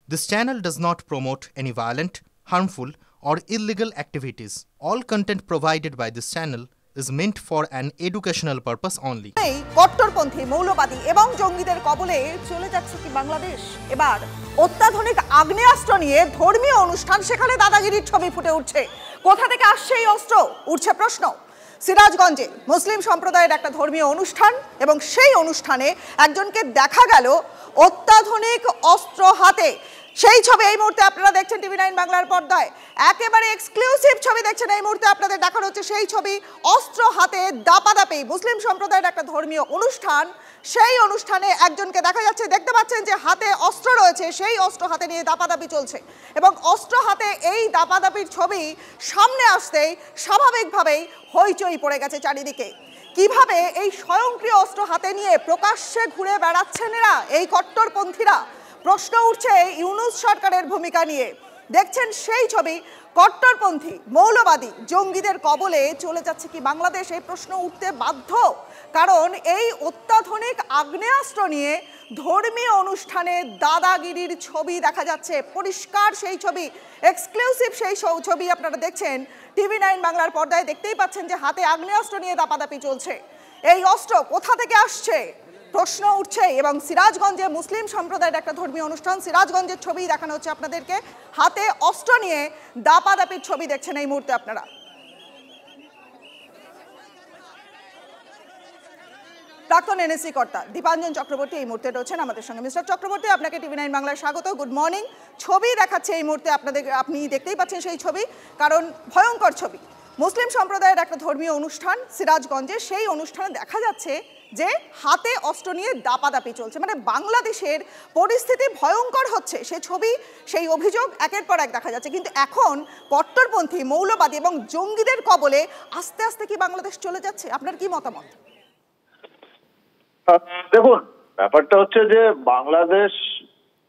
This channel does not promote any violent, harmful, or illegal activities. All content provided by this channel is meant for an educational purpose only. কট্টরপন্থী মৌলবাদী এবং জঙ্গিদের কবলে চলে যাচ্ছে কি বাংলাদেশ? এবার অত্যাধুনিক আগ্নেয়াস্ত্র নিয়ে ধর্মীয় অনুষ্ঠান, সেখানে দাদাগিরির ছবি ফুটে উঠছে। কোথা থেকে আসছে এই অস্ত্র? উঠছে প্রশ্ন। সিরাজগঞ্জে মুসলিম সম্প্রদায়ের একটা ধর্মীয় অনুষ্ঠান এবং সেই অনুষ্ঠানে একজনকে দেখা গেল অত্যাধুনিক অস্ত্র হাতে। সেই ছবি এই মুহূর্তে আপনারা দেখছেন টিভি9 বাংলার পর্দায়। একেবারে এক্সক্লুসিভ ছবি দেখছেন এই মুহূর্তে আপনাদের দেখানো হচ্ছে। সেই ছবি অস্ত্র হাতে দাপাদাপি, মুসলিম সম্প্রদায়ের একটা ধর্মীয় অনুষ্ঠান, সেই অনুষ্ঠানে একজনকে দেখা যাচ্ছে, দেখতে পাচ্ছেন যে হাতে অস্ত্র রয়েছে, সেই অস্ত্র হাতে নিয়ে দাপাদাপি চলছে এবং অস্ত্র হাতে এই দাপাদাপির ছবি সামনে আসতেই স্বাভাবিকভাবেই হইচই পড়ে গেছে চারিদিকে। কিভাবে এই স্বয়ংক্রিয় অস্ত্র হাতে নিয়ে প্রকাশ্যে ঘুরে বেড়াচ্ছেন এরা, এই কট্টরপন্থীরা? প্রশ্ন উঠছে ইউনূস সরকারের ভূমিকা নিয়ে। দেখছেন সেই ছবি, কট্টরপন্থী মৌলবাদী জঙ্গিদের কবলে চলে যাচ্ছে কি বাংলাদেশ? এই প্রশ্ন উঠতে বাধ্য, কারণ এই অত্যাধুনিক আগ্নেয়াস্ত্র নিয়ে ধর্মীয় অনুষ্ঠানে দাদাগিরির ছবি দেখা যাচ্ছে। পরিষ্কার সেই ছবি, এক্সক্লুসিভ সেই ছবি আপনারা দেখছেন টিভি9 বাংলার পর্দায়। দেখতেই পাচ্ছেন যে হাতে আগ্নেয়াস্ত্র নিয়ে দাপাদাপি চলছে। এই অস্ত্র কোথা থেকে আসছে প্রশ্ন উঠছে। এবং সিরাজগঞ্জে মুসলিম সম্প্রদায়ের একটা ধর্মীয় অনুষ্ঠান, সিরাজগঞ্জের ছবি দেখানো হচ্ছে আপনাদেরকে। হাতে অস্ত্র নিয়ে দাপাদাপির ছবি দেখছেন এই মুহূর্তে আপনারা। প্রাক্তন এনএসসি কর্তা দীপাঞ্জন চক্রবর্তী এই মুহূর্তে রয়েছেন আমাদের সঙ্গে। মিস্টার চক্রবর্তী, আপনাকে টিভি9 বাংলায় স্বাগত। Good morning. ছবি দেখাচ্ছে এই মুহূর্তে আপনাদের, আপনি দেখতেই পাচ্ছেন সেই ছবি, কারণ ভয়ঙ্কর ছবি। মুসলিম সম্প্রদায়ের একটা ধর্মীয় অনুষ্ঠান সিরাজগঞ্জে, সেই অনুষ্ঠানে দেখা যাচ্ছে যে হাতে অস্ত্র নিয়ে দাপাদাপি চলছে। মানে বাংলাদেশের পরিস্থিতি ভয়ঙ্কর হচ্ছে, সেই ছবি, সেই অভিযোগ একের পর এক দেখা যাচ্ছে। কিন্তু এখন কট্টরপন্থী মৌলবাদী এবং জঙ্গিদের কবলে আস্তে আস্তে কি বাংলাদেশ চলে যাচ্ছে? আপনার কি মতামত? দেখুন, ব্যাপারটা হচ্ছে যে বাংলাদেশ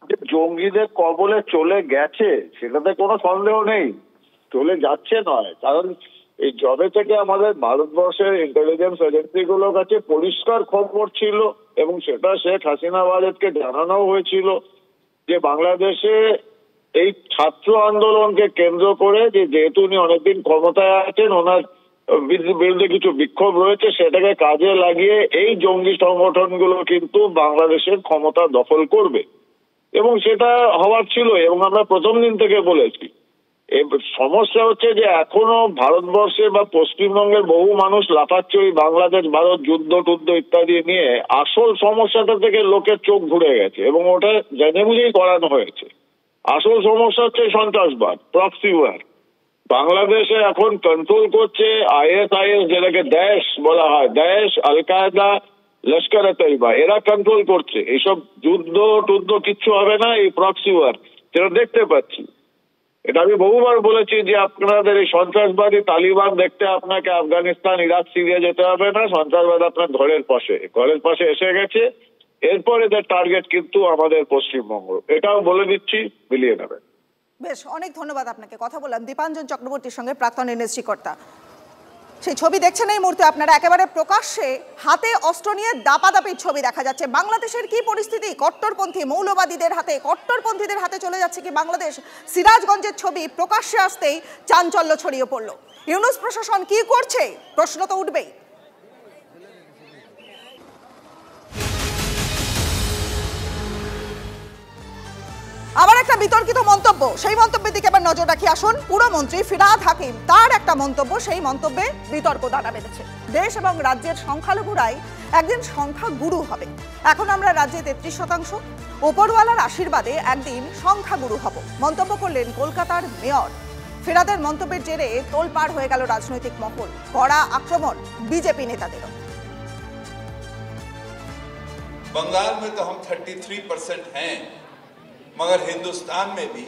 যে জঙ্গিদের কবলে চলে গেছে সেটাতে কোনো সন্দেহ নেই, চলে যাচ্ছে নয়। কারণ এই জবে থেকে আমাদের ভারতবর্ষের ইন্টেলিজেন্স এজেন্সি গুলোর কাছে পরিষ্কার খবর ছিল এবং সেটা শেখ হাসিনা ওয়াজেদকে জানানো হয়েছিল যে বাংলাদেশে এই ছাত্র আন্দোলনকে কেন্দ্র করে যেহেতু উনি অনেকদিন ক্ষমতায় আছেন, ওনার বিরুদ্ধে কিছু বিক্ষোভ রয়েছে, সেটাকে কাজে লাগিয়ে এই জঙ্গি সংগঠনগুলো কিন্তু বাংলাদেশের ক্ষমতা দখল করবে এবং সেটা হওয়ার ছিল। এবং আমরা প্রথম দিন থেকে বলেছি, সমস্যা হচ্ছে যে এখনো ভারতবর্ষে বা পশ্চিমবঙ্গের বহু মানুষ লাফাচ্ছে ওই বাংলাদেশ ভারত যুদ্ধ টুদ্ধ ইত্যাদি নিয়ে। আসল সমস্যাটা থেকে লোকের চোখ ঘুরে গেছে এবং ওটা জেনে বুঝেই করানো হয়েছে। আসল সমস্যা হচ্ছে সন্ত্রাসবাদ, প্রক্সি ওয়ার। বাংলাদেশে এখন কন্ট্রোল করছে ISIS, যেটাকে দায়েশ বলা হয়, দায়েশ, আল কায়দা, লস্কর-ই তৈবা, এরা কন্ট্রোল করছে। এইসব যুদ্ধ টুদ্ধ কিচ্ছু হবে না, এই প্রক্সি ওয়ার সেটা দেখতে পাচ্ছি। এটা আমি বহুবার বলেছি যে আপনাদের এই সন্ত্রাসবাদী তালিবান দেখতে আপনাকে আফগানিস্তান, ইরাক, সিরিয়া যেতে হবে না। সন্ত্রাসবাদ আপনার ঘরের পাশে এসে গেছে। এরপর এদের টার্গেট কিন্তু আমাদের পশ্চিমবঙ্গ, এটাও বলে দিচ্ছি, মিলিয়ে নেবেন। বেশ, অনেক ধন্যবাদ আপনাকে। কথা বললাম দীপাঞ্জন চক্রবর্তীর সঙ্গে, প্রাক্তন এনএসসি কর্তা। সেই ছবি দেখছেন এই মুহূর্তে আপনারা, একেবারে প্রকাশ্যে হাতে অস্ত্র নিয়ে দাপাদাপির ছবি দেখা যাচ্ছে। বাংলাদেশের কি পরিস্থিতি? কট্টরপন্থী মৌলবাদীদের হাতে, কট্টরপন্থীদের হাতে চলে যাচ্ছে কি বাংলাদেশ? সিরাজগঞ্জের ছবি প্রকাশ্যে আসতেই চাঞ্চল্য ছড়িয়ে পড়ল। ইউনূস প্রশাসন কি করছে? প্রশ্ন তো উঠবেই। আবার একটা বিতর্কিত মন্তব্য, সেই মন্তব্যের দিকে এবার নজর রাখি। আসুন, পুরমন্ত্রী ফিরহাদ হাকিম, তার একটা মন্তব্য, সেই মন্তব্যে বিতর্ক দানা বেঁধেছে। দেশ এবং রাজ্যের সংখ্যালঘুরাই একদিন সংখ্যাগুরু হবে। এখন আমরা রাজ্যে 33%, ওপরওয়ালার আশীর্বাদে একদিন সংখ্যাগুরু হব, মন্তব্য করলেন কলকাতার মেয়র। ফিরহাদের মন্তব্যের জেরে তোলপাড় হয়ে গেল রাজনৈতিক মহল, কড়া আক্রমণ বিজেপি নেতাদেরও। बंगाल में तो हम 33% हैं, मगर हिंदुस्तान में भी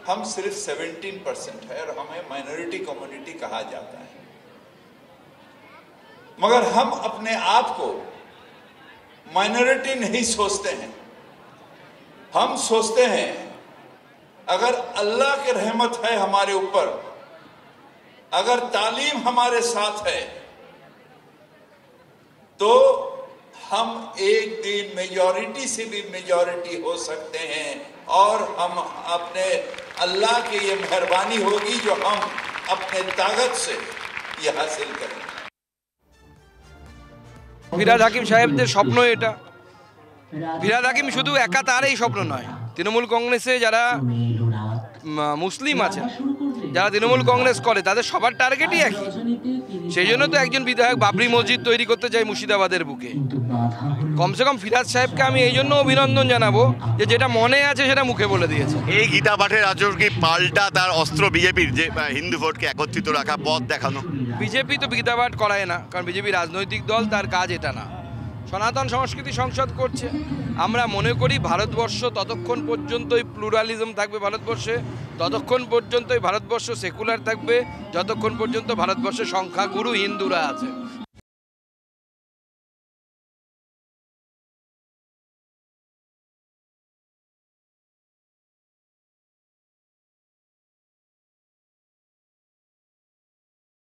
हम सिर्फ 17% है और हमें माइनॉरिटी कम्युनिटी कहा जाता है। मगर हम अपने आप को माइनॉरिटी नहीं सोचते हैं। हम सोचते हैं अगर अल्लाह की रहमत है हमारे ऊपर, अगर तालीम हमारे साथ है, तो हम एक दिन मेजॉरिटी से भी मेजॉरिटी हो सकते हैं, और हम अपने अल्लाह की ये मेहरबानी होगी जो हम अपने ताकत से ये हासिल करें। ফিরহাদ হাকিম সাহেবদের স্বপ্ন এটা। ফিরহাদ হাকিম শুধু একা তার এই স্বপ্ন নয়, তৃণমূল কংগ্রেসে যারা মুসলিম আছে, যারা তৃণমূল কংগ্রেস করে, তাদের সবার টার্গেটই একই। সেই জন্য তো একজন বিধায়ক বাবরি মসজিদ তৈরি করতে চাই মুর্শিদাবাদের বুকে। কমসে কম ফিরহাদ সাহেবকে আমি এই জন্য অভিনন্দন জানাবো যে যেটা মনে আছে সেটা মুখে বলে দিয়েছে। এই গীতা পাঠের আচর কি পাল্টা তার অস্ত্র বিজেপির, যে হিন্দু ভোটকে একত্রিত রাখা, পথ দেখানো? বিজেপি তো গীতা পাঠ করায় না, কারণ বিজেপি রাজনৈতিক দল, তার কাজ এটা না। সনাতন সংস্কৃতি সংসদ করছে। আমরা মনে করি ভারতবর্ষ ততক্ষণ পর্যন্তই প্লুরালিজম থাকবে ভারতবর্ষে, ততক্ষণ পর্যন্তই ভারতবর্ষ সেকুলার থাকবে, যতক্ষণ পর্যন্ত ভারতবর্ষে সংখ্যাগুরু হিন্দুরা আছে।